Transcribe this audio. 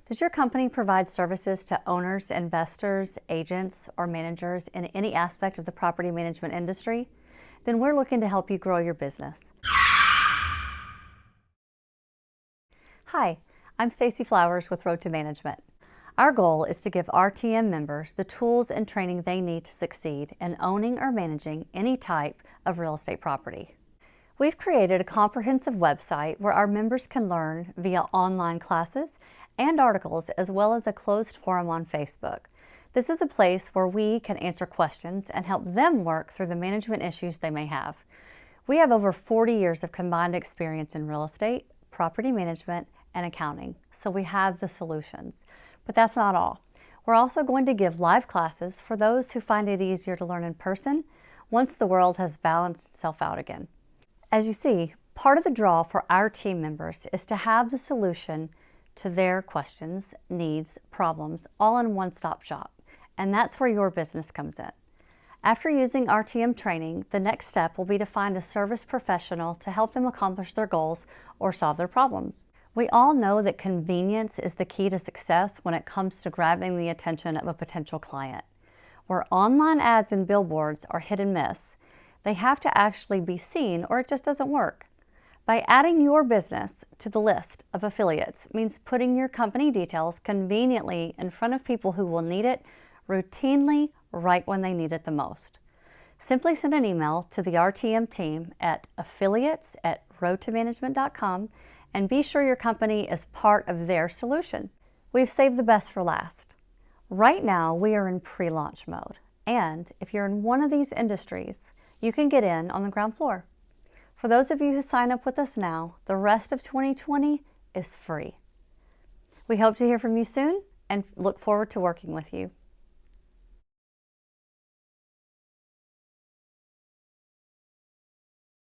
Does your company provide services to owners, investors, agents, or managers in any aspect of the property management industry? Then we're looking to help you grow your business. Hi, I'm Stacy Flowers with Road to Management. Our goal is to give RTM members the tools and training they need to succeed in owning or managing any type of real estate property. We've created a comprehensive website where our members can learn via online classes and articles, as well as a closed forum on Facebook. This is a place where we can answer questions and help them work through the management issues they may have. We have over 40 years of combined experience in real estate, property management, and accounting, so we have the solutions. But that's not all. We're also going to give live classes for those who find it easier to learn in person once the world has balanced itself out again. As you see, part of the draw for our team members is to have the solution to their questions, needs, problems, all in one-stop shop. And that's where your business comes in. After using RTM training, the next step will be to find a service professional to help them accomplish their goals or solve their problems. We all know that convenience is the key to success when it comes to grabbing the attention of a potential client. Where online ads and billboards are hit and miss, they have to actually be seen or it just doesn't work. By adding your business to the list of affiliates means putting your company details conveniently in front of people who will need it routinely right when they need it the most. Simply send an email to the RTM team at affiliates@roadtomanagement.com and be sure your company is part of their solution. We've saved the best for last. Right now, we are in pre-launch mode, and if you're in one of these industries, you can get in on the ground floor. For those of you who sign up with us now, the rest of 2020 is free. We hope to hear from you soon and look forward to working with you.